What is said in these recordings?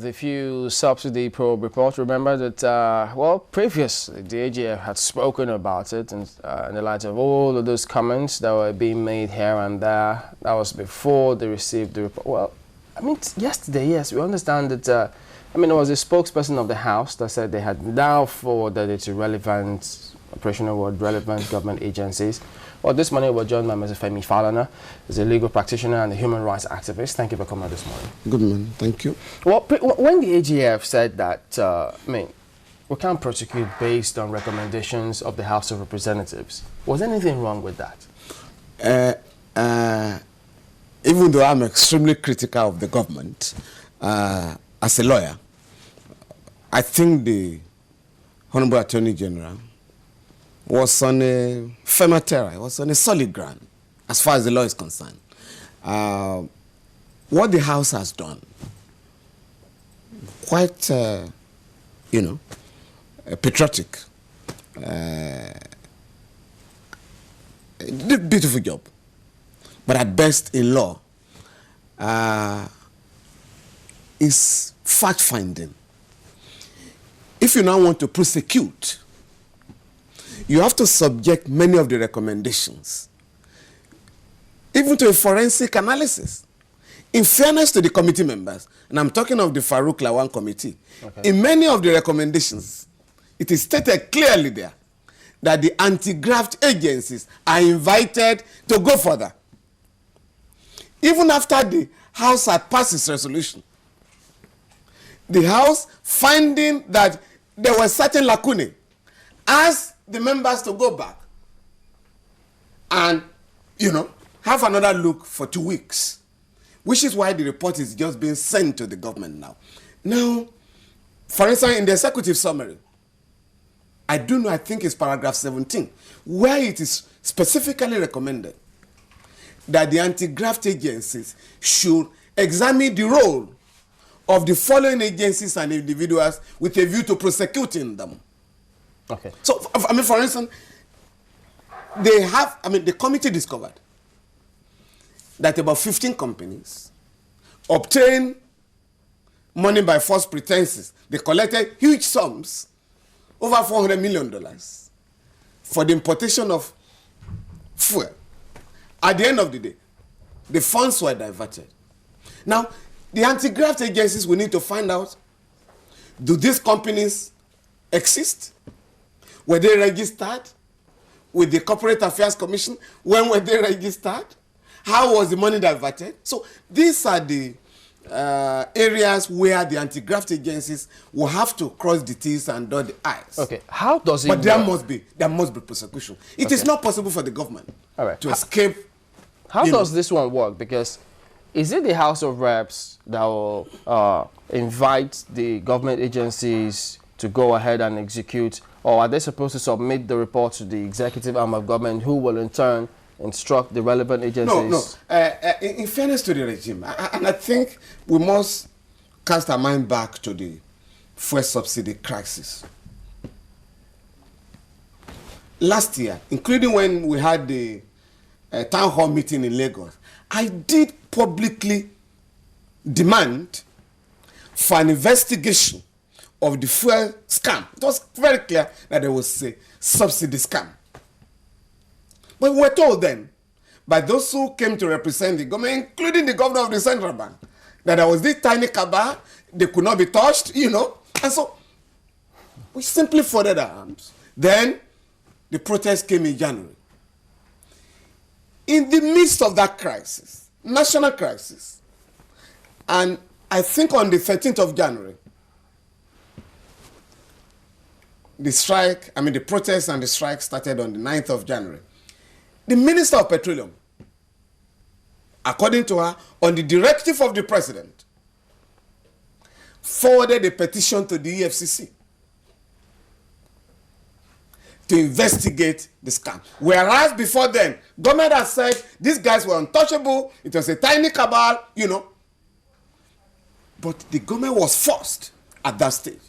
The few subsidy probe report, remember that, previously the AGF had spoken about it and in the light of all of those comments that were being made here and there. That was before they received the report. Well, I mean, yesterday, yes, we understand that, there was a spokesperson of the House that said they had now forwarded it to relevant, relevant government agencies. Well, this morning we're joined by Mr. Femi Falana. He's a legal practitioner and a human rights activist. Thank you for coming out this morning. Good morning. Thank you. Well, when the AGF said that, we can't prosecute based on recommendations of the House of Representatives, was anything wrong with that? Even though I'm extremely critical of the government, as a lawyer, I think the Honorable Attorney General was on a firmer terra, was on a solid ground, as far as the law is concerned. What the House has done, quite, patriotic, did a beautiful job. But at best in law, is fact-finding. If you now want to prosecute, you have to subject many of the recommendations, even to a forensic analysis. In fairness to the committee members, and I'm talking of the Farouk Lawan committee, okay, in many of the recommendations, it is stated clearly there that the anti-graft agencies are invited to go further. Even after the House had passed its resolution, the House, finding that there were certain lacunae, asked the members to go back and, have another look for 2 weeks, which is why the report is just being sent to the government now. Now, for instance, in the executive summary, I think it's paragraph 17, where it is specifically recommended that the anti-graft agencies should examine the role of the following agencies and individuals with a view to prosecuting them. Okay. So, for instance, the committee discovered that about 15 companies obtained money by false pretenses. They collected huge sums, over $400 million, for the importation of fuel. At the end of the day, the funds were diverted. Now, the anti-graft agencies will need to find out, do these companies exist? Were they registered with the Corporate Affairs Commission? When were they registered? How was the money diverted? So these are the areas where the anti-graft agencies will have to cross the T's and dot the I's. Okay, how does it But work? there must be prosecution. It is not possible for the government to escape. How does this one work? Because is it the House of Reps that will invite the government agencies to go ahead and execute, or are they supposed to submit the report to the executive arm of government, who will in turn instruct the relevant agencies? No. In fairness to the regime, and I think we must cast our mind back to the fuel subsidy crisis. Last year, including when we had the town hall meeting in Lagos, I did publicly demand for an investigation of the fuel scam. It was very clear that there was a subsidy scam. But we were told then, by those who came to represent the government, including the governor of the central bank, that there was this tiny cabal, they could not be touched, And so we simply folded our arms. Then the protest came in January. In the midst of that crisis, national crisis, and I think on the 13th of January, the protest and the strike started on the 9th of January. The Minister of Petroleum, according to her, on the directive of the President, forwarded a petition to the EFCC to investigate the scam. Whereas before then, government has said these guys were untouchable, it was a tiny cabal, But the government was forced at that stage.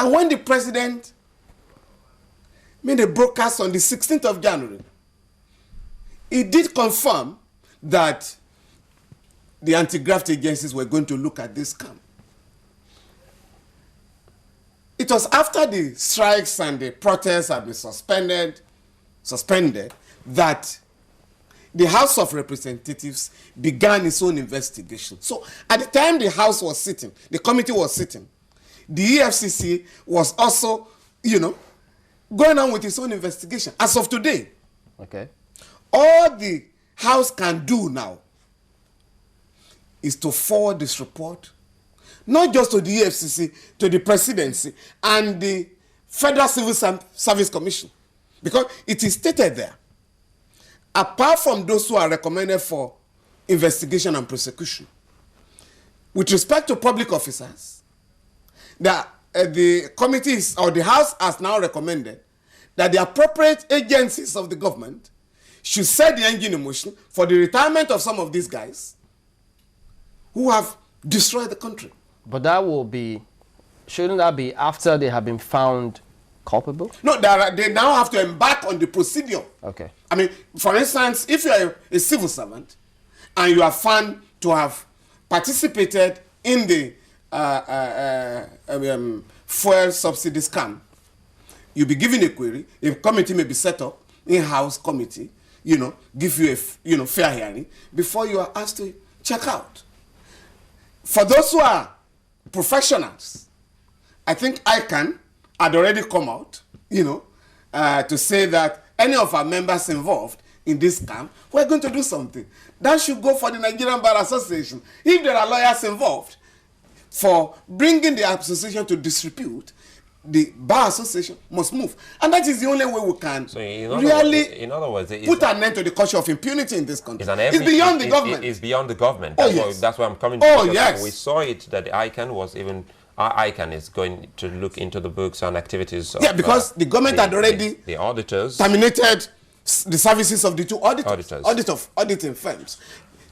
And when the President made a broadcast on the 16th of January, he did confirm that the anti-graft agencies were going to look at this scam. it was after the strikes and the protests had been suspended, that the House of Representatives began its own investigation. So at the time the House was sitting, the committee was sitting, the EFCC was also, going on with its own investigation. As of today, okay, all the House can do now is to forward this report, not just to the EFCC, to the presidency and the Federal Civil Service Commission, because it is stated there, apart from those who are recommended for investigation and prosecution, with respect to public officers, the committees or the House has now recommended that the appropriate agencies of the government should set the engine in motion for the retirement of some of these guys who have destroyed the country. But that will be, shouldn't that be after they have been found culpable? No, they now have to embark on the procedure. Okay. I mean, for instance, if you are a civil servant and you are found to have participated in the fuel subsidy scam, you'll be given a query. A committee may be set up, in-house committee, give you a fair hearing before you are asked to check out. For those who are professionals, I think ICANN had already come out, to say that any of our members involved in this scam, we're going to do something. That should go for the Nigerian Bar Association. If there are lawyers involved for bringing the association to disrepute, the Bar Association must move. And that is the only way we can put an end to the culture of impunity in this country. It's beyond the government. It's beyond the government. That's why I'm coming to. Yes. We saw it that the ICANN was even... ICANN is going to look into the books and activities of... Yeah, because the government had already... The auditors... terminated the services of the two auditing firms.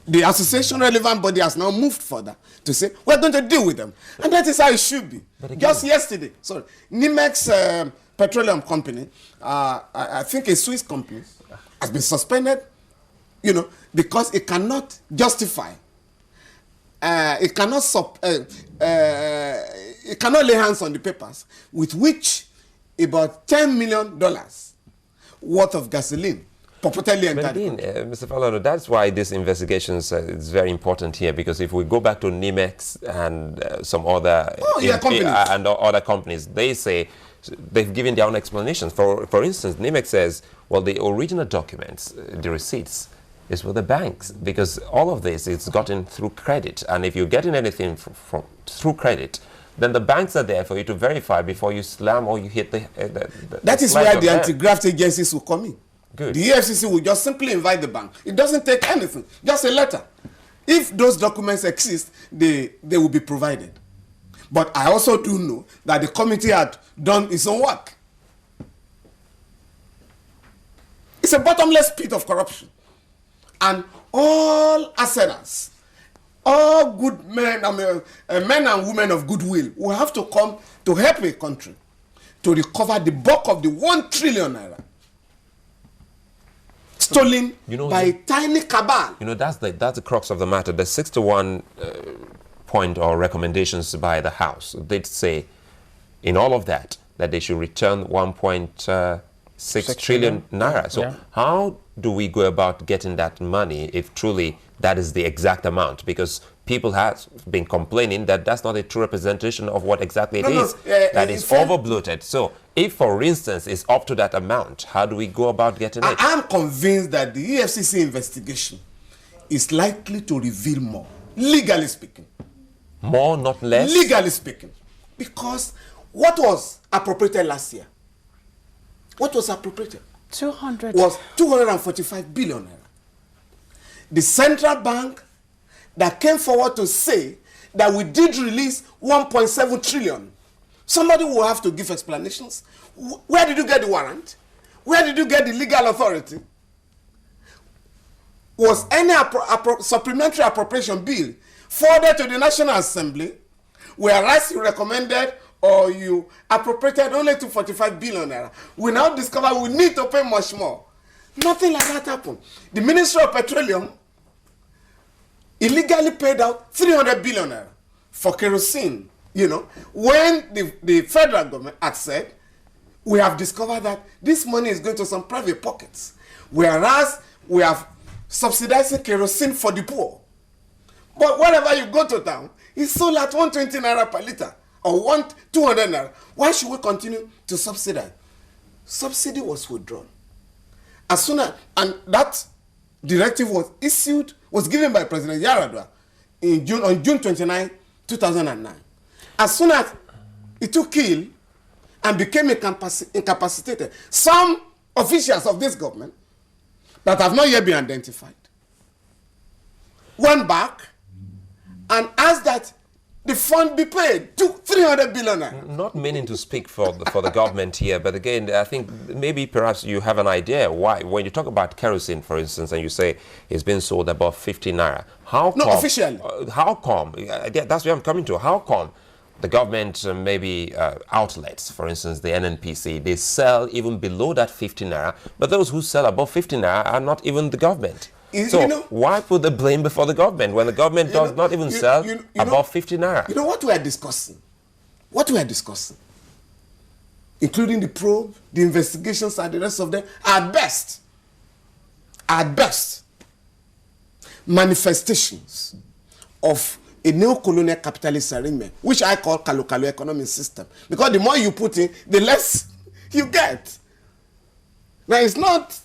The association relevant body has now moved further to say, we're going to deal with them. And that is how it should be. Just yesterday, Nimex Petroleum Company, I think a Swiss company, has been suspended, because it cannot justify, it cannot lay hands on the papers with which about $10 million worth of gasoline purportedly entered. But again, Mr. Falana, that's why this investigation is very important here, because if we go back to Nimex and some other other companies, they say they've given their own explanations. For instance, Nimex says, well, the original documents, the receipts, is with the banks, because all of this is gotten through credit, and if you're getting anything through credit, then the banks are there for you to verify before you slam or you hit the that is where the anti-graft agencies will come in. Good. The EFCC will just simply invite the bank. It doesn't take anything, just a letter. If those documents exist, they will be provided. But I also do know that the committee had done its own work. It's a bottomless pit of corruption. And all assailants, all good men, men and women of goodwill will have to come to help a country to recover the bulk of the 1 trillion naira stolen by a tiny cabal. That's the crux of the matter. The 61 point or recommendations by the House, they'd say in all of that they should return 1.6 trillion naira. So how do we go about getting that money if truly that is the exact amount? Because people have been complaining that that's not a true representation of what exactly it is. That is over-bloated. So if, for instance, it's up to that amount, how do we go about getting it? I'm convinced that the EFCC investigation is likely to reveal more, legally speaking. More, not less? Legally speaking. Because what was appropriated last year? What was appropriated? 200. Was 245 billion naira. The central bank that came forward to say that we did release 1.7 trillion. Somebody will have to give explanations. Where did you get the warrant? Where did you get the legal authority? Was any supplementary appropriation bill forwarded to the National Assembly, whereas you recommended or you appropriated only to 45 billion naira? We now discover we need to pay much more. Nothing like that happened. The Ministry of Petroleum illegally paid out 300 billion naira for kerosene, You know, when the federal government had said, we have discovered that this money is going to some private pockets, whereas we have subsidizing kerosene for the poor. But wherever you go to town, it's sold at 120 naira per liter or 200 naira. Why should we continue to subsidize? Subsidy was withdrawn. As soon as, and that directive was given by President Yaradua on June 29, 2009. As soon as it took ill and became incapacitated, some officials of this government that have not yet been identified went back and asked that the fund be paid to 300 billion. Not meaning to speak for the government here, but again, I think maybe perhaps you have an idea why, when you talk about kerosene, for instance, and you say it's been sold above 50 naira. How come? No, officially. How come? That's where I'm coming to. How come the government, maybe outlets, for instance, the NNPC, they sell even below that 50 naira, but those who sell above 50 naira are not even the government? So why put the blame before the government when the government does not even sell above 50 naira? You know what we are discussing? What we are discussing, including the probe, the investigations and the rest of them, at best, manifestations of a neo-colonial capitalist arrangement, which I call Kalu economic system. Because the more you put in, the less you get. Now it's not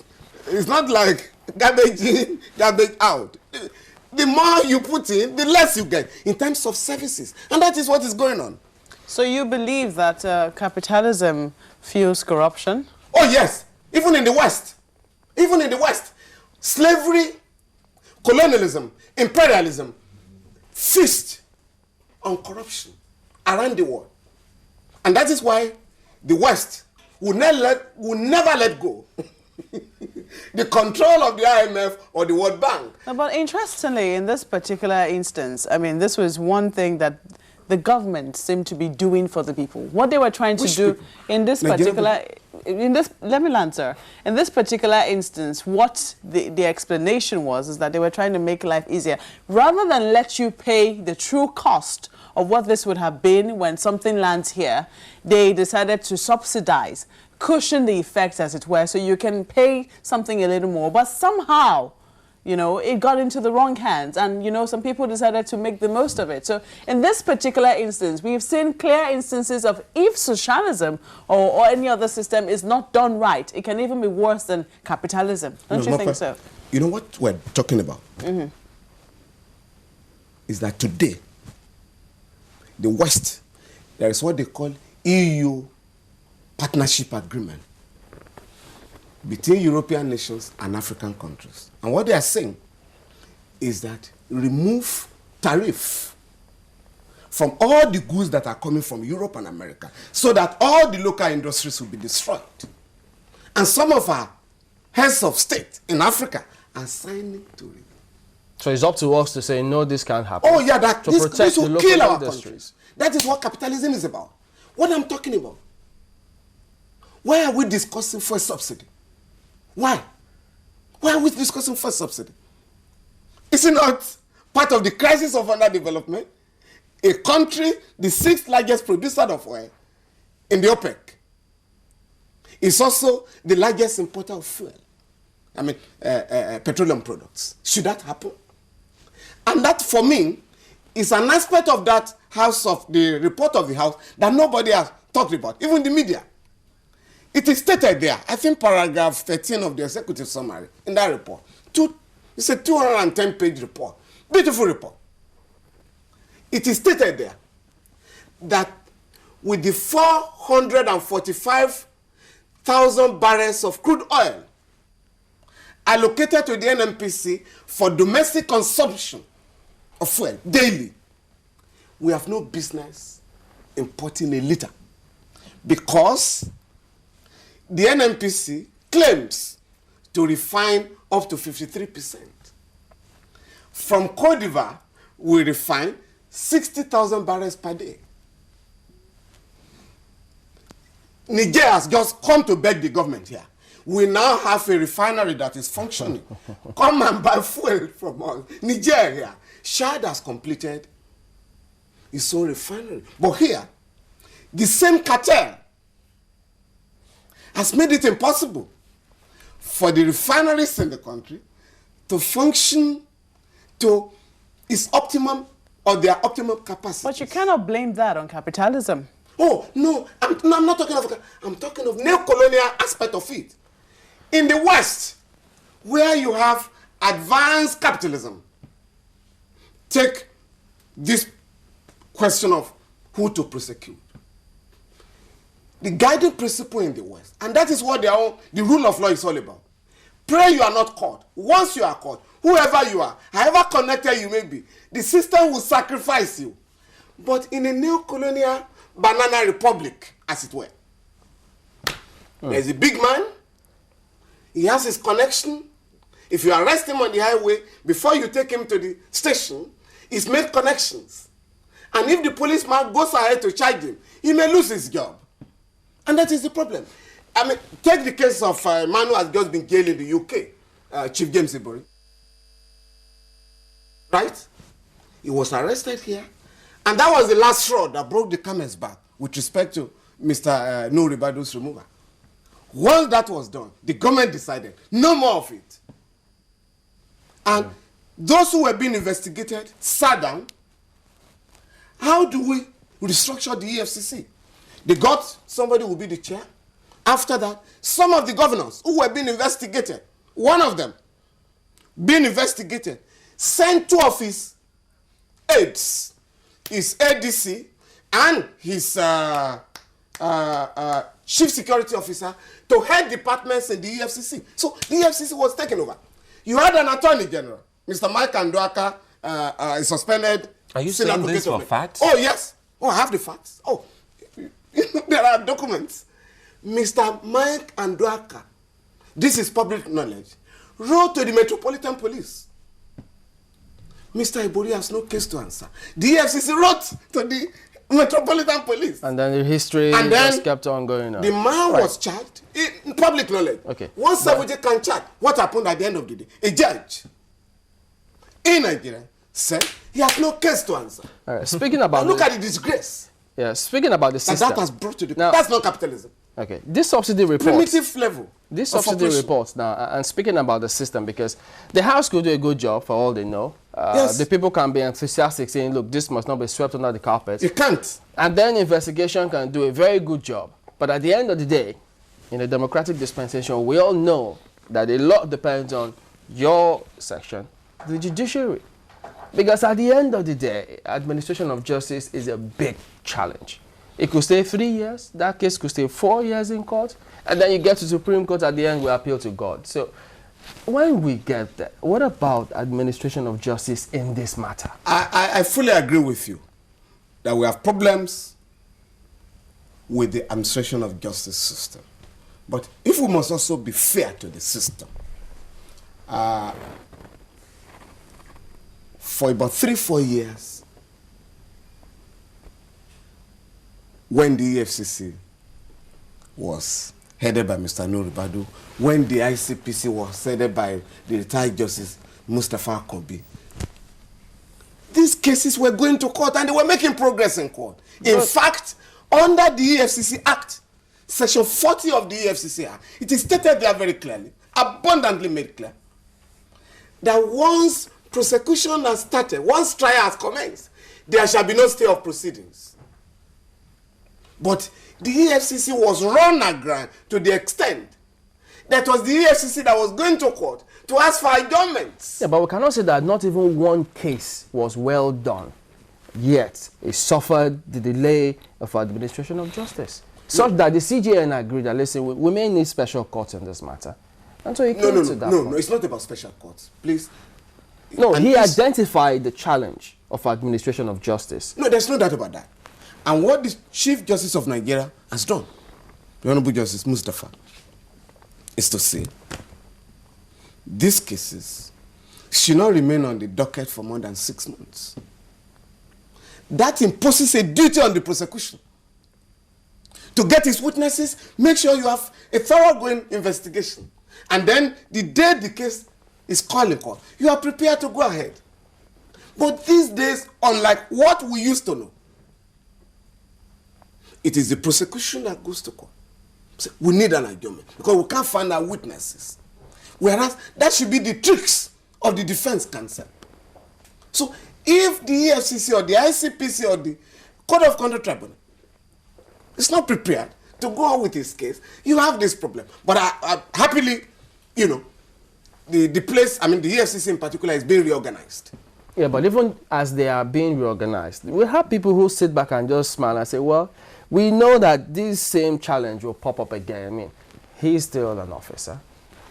like garbage in, garbage out. The more you put in, the less you get in terms of services. And that is what is going on. So you believe that capitalism fuels corruption? Oh yes, even in the West. Even in the West. Slavery, colonialism, imperialism, feast on corruption around the world. And that is why the West will never let go the control of the IMF or the World Bank. But interestingly, in this particular instance, I mean, this was one thing that the government seemed to be doing for the people. What they were trying to do in this particular, let me answer. In this particular instance, what the explanation was is that they were trying to make life easier. Rather than let you pay the true cost of what this would have been when something lands here, they decided to subsidize, cushion the effects, as it were, so you can pay something a little more. But somehow, you know, it got into the wrong hands, and, you know, some people decided to make the most of it. So in this particular instance, we've seen clear instances of if socialism or any other system is not done right, it can even be worse than capitalism. Don't you think so? You know what we're talking about? Is that today, the West, there is what they call EU partnership agreement between European nations and African countries. And what they are saying is that remove tariff from all the goods that are coming from Europe and America so that all the local industries will be destroyed. And some of our heads of state in Africa are signing to it. So it's up to us to say, no, this can't happen. Oh yeah, that this will kill our industries. Countries. That is what capitalism is about. What I'm talking about. Why are we discussing fuel subsidy? Why? Why are we discussing fuel subsidy? Is it not part of the crisis of underdevelopment? A country, the 6th largest producer of oil in the OPEC, is also the largest importer of fuel. I mean, petroleum products. Should that happen? And that, for me, is an aspect of that the report of the House that nobody has talked about, even the media. It is stated there, I think paragraph 13 of the executive summary in that report. It's a 210-page report. Beautiful report. It is stated there that with the 445,000 barrels of crude oil allocated to the NNPC for domestic consumption of fuel daily, we have no business importing a liter because the NNPC claims to refine up to 53%. From Côte d'Ivoire, we refine 60,000 barrels per day. Niger has just come to beg the government here. We now have a refinery that is functioning. Come and buy fuel from us. Niger here. Chad has completed its own refinery. But here, the same cartel has made it impossible for the refineries in the country to function to its optimum or their optimum capacity. But you cannot blame that on capitalism. Oh, no, I'm not talking of, I'm talking of neo-colonial aspect of it. In the West, where you have advanced capitalism, take this question of who to prosecute. The guiding principle in the West, and that is what the rule of law is all about. Pray you are not caught. Once you are caught, whoever you are, however connected you may be, the system will sacrifice you. But in a neo-colonial banana republic, as it were, there's a big man, he has his connection. If you arrest him on the highway, before you take him to the station, he's made connections. And if the policeman goes ahead to charge him, he may lose his job. And that is the problem. I mean, take the case of a man who has just been jailed in the UK, Chief James Ibori. Right? He was arrested here. And that was the last straw that broke the camel's back with respect to Mr. Nuribadu's removal. Once that was done, the government decided no more of it. And those who were being investigated sat down. How do we restructure the EFCC? They got somebody who will be the chair. After that, some of the governors who were being investigated, one of them being investigated, sent two of his aides, his ADC and his chief security officer, to head departments in the EFCC. So the EFCC was taken over. You had an attorney general, Mr. Mike Andwaka, is suspended. Are you saying this for facts? Oh, yes. Oh, I have the facts. Oh, there are documents. Mr. Mike Andwaka, this is public knowledge, wrote to the Metropolitan Police. Mr. Ibori has no case to answer. The EFCC wrote to the Metropolitan Police. And then the history just kept on going on. The man was charged in public knowledge. Okay. Once somebody can charge, what happened at the end of the day? A judge in Nigeria said he has no case to answer. All right. Speaking about look at the disgrace. Yeah, speaking about the system. That has brought to the that's not capitalism. Okay, this subsidy report. Primitive level. This subsidy report now, and speaking about the system, because the House could do a good job for all they know. Yes. The people can be enthusiastic saying, look, this must not be swept under the carpet. You can't. And then investigation can do a very good job. But at the end of the day, in a democratic dispensation, we all know that a lot depends on your section, the judiciary. Because at the end of the day, administration of justice is a big challenge. It could stay 3 years, that case could stay 4 years in court, and then you get to Supreme Court, at the end we appeal to God. So when we get there, what about administration of justice in this matter? I fully agree with you that we have problems with the administration of justice system. But if we must also be fair to the system, for about 3-4 years, when the EFCC was headed by Mr. Nuribadu, when the ICPC was headed by the retired Justice Mustafa Kobi, these cases were going to court and they were making progress in court. In fact, under the EFCC Act, Section 40 of the EFCC Act, it is stated there very clearly, abundantly made clear, that once prosecution has started, once trial has commenced, there shall be no stay of proceedings. But the EFCC was run aground to the extent that was the EFCC that was going to court to ask for adjournments. Yeah, but we cannot say that not even one case was well done, yet it suffered the delay of administration of justice. Such that the CJN agreed that, listen, we may need special courts in this matter. And so he came to that point. No, it's not about special courts. Please. No, he identified the challenge of administration of justice. No, there's no doubt about that. And what the Chief Justice of Nigeria has done, the Honorable Justice Mustafa, is to say these cases should not remain on the docket for more than 6 months. That imposes a duty on the prosecution to get its witnesses, make sure you have a thoroughgoing investigation. And then the day the case is called in court, you are prepared to go ahead. But these days, unlike what we used to know, it is the prosecution that goes to court. So we need an adjournment because we can't find our witnesses. Whereas that should be the tricks of the defense counsel. So if the EFCC or the ICPC or the Court of Conduct Tribunal is not prepared to go on with his case, you have this problem. But I happily, you know, the place, I mean the EFCC in particular is being reorganized. Yeah, but even as they are being reorganized, we have people who sit back and just smile and say, well, we know that this same challenge will pop up again. I mean, he's still an officer.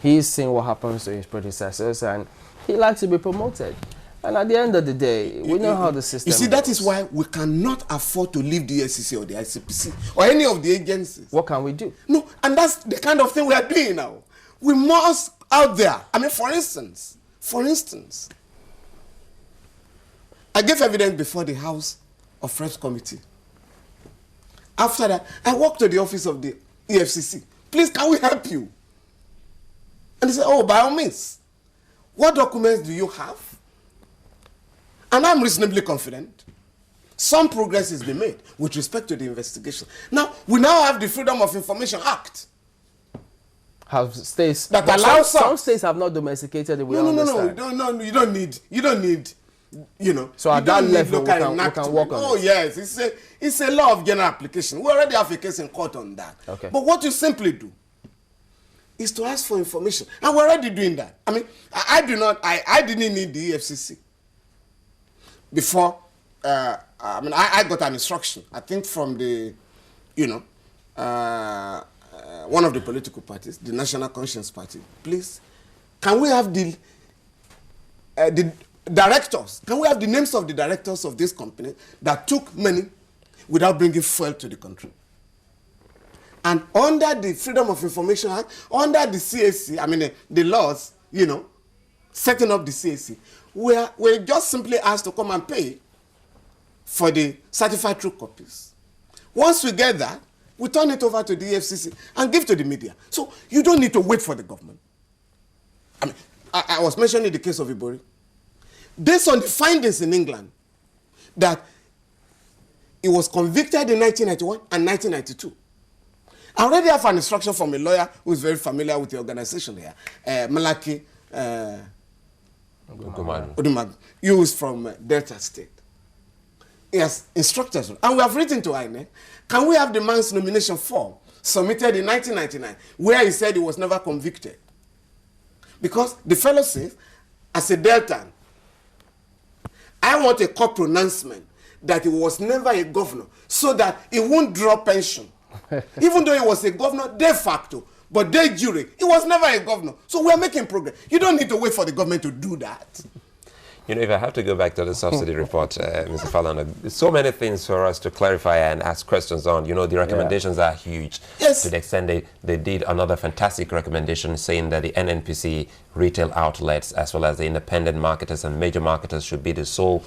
He's seen what happens to his predecessors, and he likes to be promoted. And at the end of the day, we know how the system You see, goes. that is why we cannot afford to leave the EFCC or the ICPC or any of the agencies. What can we do? No, and that's the kind of thing we are doing now. We must out there. I mean, for instance, I gave evidence before the House of Reps Committee. After that, I walked to the office of the EFCC. Please, can we help you? And they said, oh, by all means. What documents do you have? And I'm reasonably confident. Some progress has been made with respect to the investigation. Now, we now have the Freedom of Information Act. Have states That but allows some us- states have not domesticated it. We No, understand. you don't need, you know. So at you don't that need level, we local can enactment. work on Oh, it. yes, it's a law of general application. We already have a case in court on that. Okay. But what you simply do is to ask for information. And we're already doing that. I mean, I didn't need the EFCC before. I got an instruction, I think from the, you know, one of the political parties, the National Conscience Party. Please, can we have the directors, can we have the names of the directors of this company that took money without bringing fuel to the country? And under the Freedom of Information Act, under the CAC, I mean the laws, you know, setting up the CAC, we're just simply asked to come and pay for the certified true copies. Once we get that, we turn it over to the EFCC and give to the media. So you don't need to wait for the government. I mean, I was mentioning the case of Ibori. Based on the findings in England, that he was convicted in 1991 and 1992. I already have an instruction from a lawyer who is very familiar with the organization here, Malaki Odumadu, who is from Delta State. He has instructed us, and we have written to INEC, can we have the man's nomination form submitted in 1999, where he said he was never convicted? Because the fellow says, as a Deltan, I want a court pronouncement that he was never a governor, so that he won't draw pension. Even though he was a governor de facto, but de jure, he was never a governor. So we're making progress. You don't need to wait for the government to do that. You know, if I have to go back to the subsidy report, Mr. Falana, there's so many things for us to clarify and ask questions on. You know, the recommendations are huge. Yes. To the extent they did another fantastic recommendation saying that the NNPC retail outlets as well as the independent marketers and major marketers should be the sole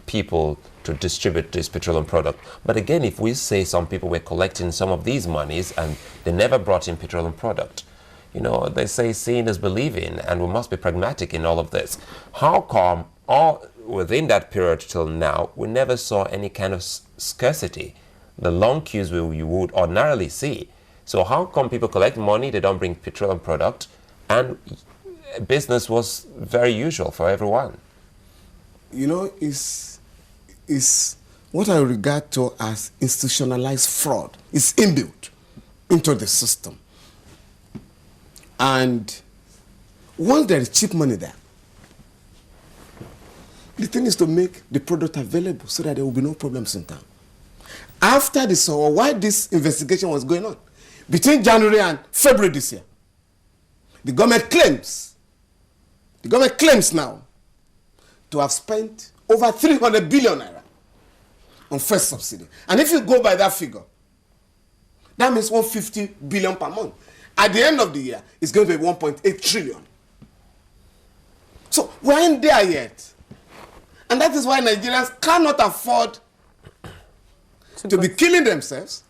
people to distribute this petroleum product. But again, if we say some people were collecting some of these monies and they never brought in petroleum product, you know, they say seeing is believing, and we must be pragmatic in all of this. How come all within that period till now, we never saw any kind of scarcity, the long queues you would ordinarily see? So how come people collect money, they don't bring petroleum product, and business was very usual for everyone? You know, is what I regard to as institutionalized fraud. It's inbuilt into the system. And once there is cheap money there, the thing is to make the product available so that there will be no problems in town. After this, or while this investigation was going on, between January and February this year, the government claims now to have spent over 300 billion naira on first subsidy. And if you go by that figure, that means 150 billion per month. At the end of the year, it's going to be 1.8 trillion. So we aren't there yet. And that is why Nigerians cannot afford to be killing themselves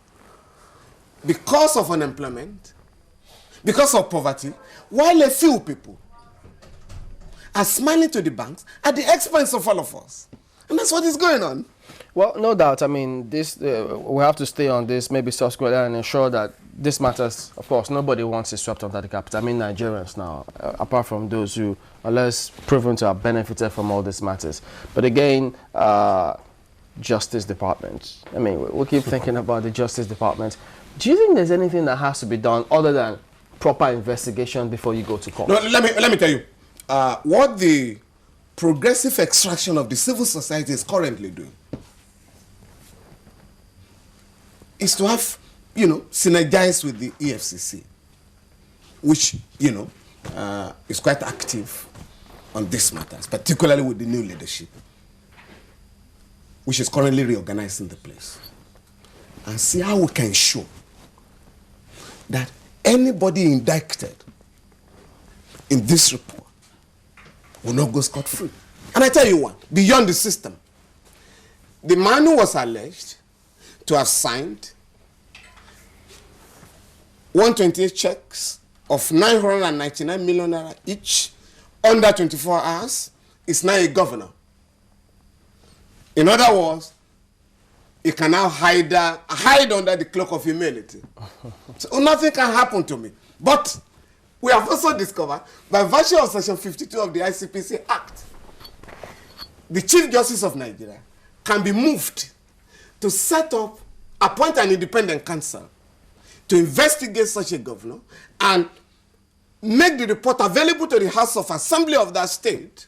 because of unemployment, because of poverty, while a few people are smiling to the banks at the expense of all of us. And that's what is going on. Well, no doubt. I mean, this we have to stay on this, maybe subsequently, and ensure that this matters. Of course, nobody wants it swept under the carpet. I mean, Nigerians now, apart from those who are less proven to have benefited from all these matters. But again, Justice Department. I mean, we keep thinking about the Justice Department. Do you think there's anything that has to be done other than proper investigation before you go to court? No, let me tell you. What the progressive extraction of the civil society is currently doing is to have, synergize with the EFCC, which, is quite active on these matters, particularly with the new leadership, which is currently reorganizing the place, and see how we can show that anybody indicted in this report will not go scot-free. And I tell you what, beyond the system, the man who was alleged to have signed 128 checks of 999 million naira each under 24 hours is now a governor. In other words, he can now hide under the cloak of humility. So nothing can happen to me. But we have also discovered, by virtue of Section 52 of the ICPC Act, the Chief Justice of Nigeria can be moved to appoint an independent counsel to investigate such a governor and make the report available to the House of Assembly of that state,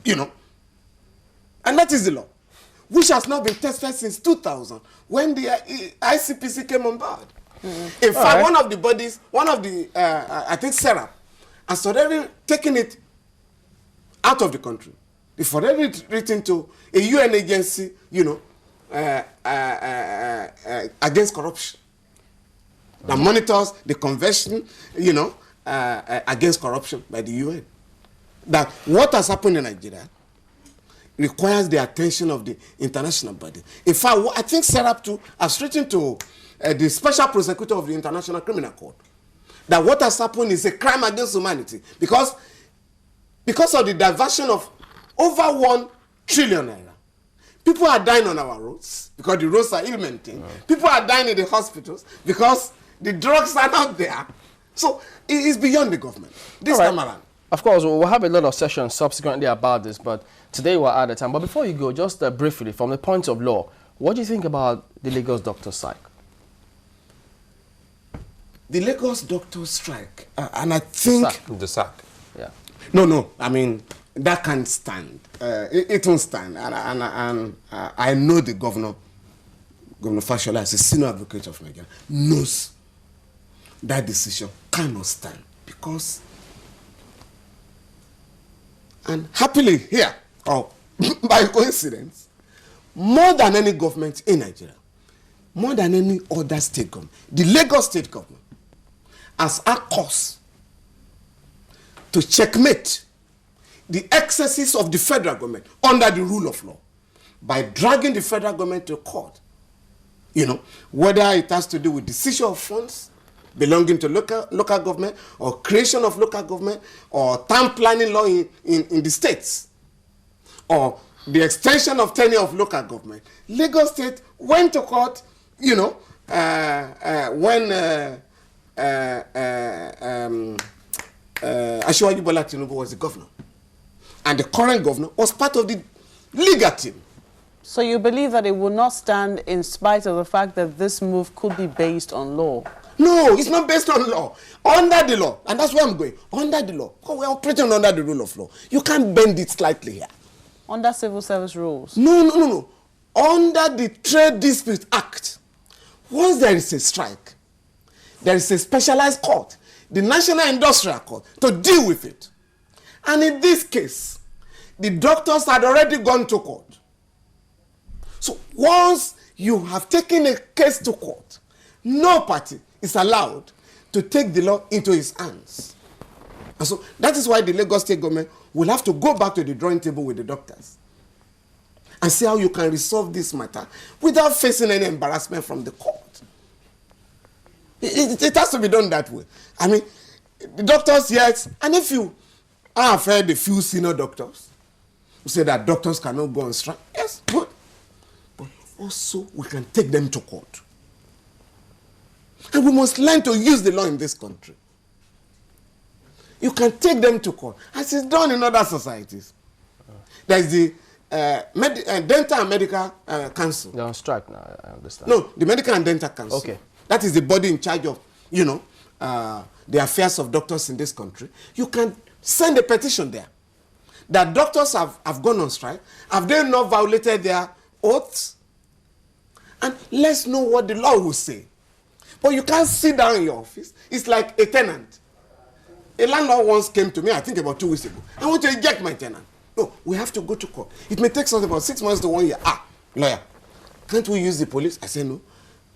and that is the law, which has not been tested since 2000 when the ICPC came on board. Mm-hmm. In fact, one of the bodies, I think Sarah, has already taken it out of the country. They've already written to a UN agency, against corruption, that monitors the convention, against corruption by the UN. That what has happened in Nigeria requires the attention of the international body. In fact, I think Sarah too has written to the special prosecutor of the International Criminal Court that what has happened is a crime against humanity because of the diversion of over 1 trillion naira. People are dying on our roads because the roads are ill-maintained. People are dying in the hospitals because the drugs are not there. So it is beyond the government this time around. Of course, we'll have a lot of sessions subsequently about this, but today we're out of time. But before you go, just briefly, from the point of law, what do you think about the Lagos doctor strike? The Lagos doctor strike, and I think... The sack. Yeah. No, I mean, that can't stand. It won't stand. And I know the governor, Governor Fashola, as a senior advocate of Nigeria, knows that decision cannot stand because, and happily here, or by coincidence, more than any government in Nigeria, more than any other state government, the Lagos state government has a course to checkmate the excesses of the federal government under the rule of law by dragging the federal government to court. Whether it has to do with the seizure of funds belonging to local government or creation of local government or town planning law in the states or the extension of tenure of local government. Lagos State went to court, when Asiwaju Bola Tinubu was the governor. And the current governor was part of the legal team. So you believe that it will not stand in spite of the fact that this move could be based on law? No, it's not based on law. Under the law, and that's where I'm going. Under the law. We're operating under the rule of law. You can't bend it slightly here. Under civil service rules? No. Under the Trade Dispute Act, once there is a strike, there is a specialized court, the National Industrial Court, to deal with it. And in this case, the doctors had already gone to court. So once you have taken a case to court, no party is allowed to take the law into his hands. And so that is why the Lagos State government will have to go back to the drawing table with the doctors and see how you can resolve this matter without facing any embarrassment from the court. It has to be done that way. I mean, the doctors, yes, and if you have heard a few senior doctors who say that doctors cannot go on strike, yes, good. also we can take them to court. And we must learn to use the law in this country. You can take them to court, as is done in other societies. There's the Dental and Medical Council. They're on strike now, I understand. No, the Medical and Dental Council. Okay. That is the body in charge of, the affairs of doctors in this country. You can send a petition there that doctors have gone on strike. Have they not violated their oaths? And let's know what the law will say. But you can't sit down in your office. It's like a tenant. A landlord once came to me, I think about 2 weeks ago. I want to eject my tenant. No, we have to go to court. It may take us about 6 months to 1 year. Lawyer, can't we use the police? I say no.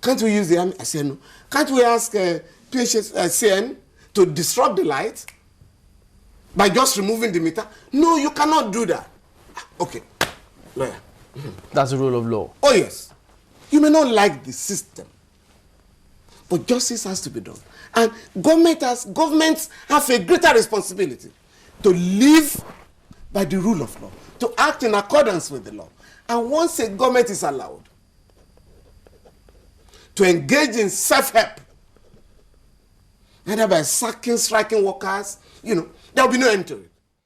Can't we use the army? I say no. Can't we ask PHCN to disrupt the light by just removing the meter? No, you cannot do that. Okay, lawyer. That's the rule of law. Oh yes. You may not like the system, but justice has to be done. And governments have a greater responsibility to live by the rule of law, to act in accordance with the law. And once a government is allowed to engage in self-help, either by sacking, striking workers, there will be no end to it.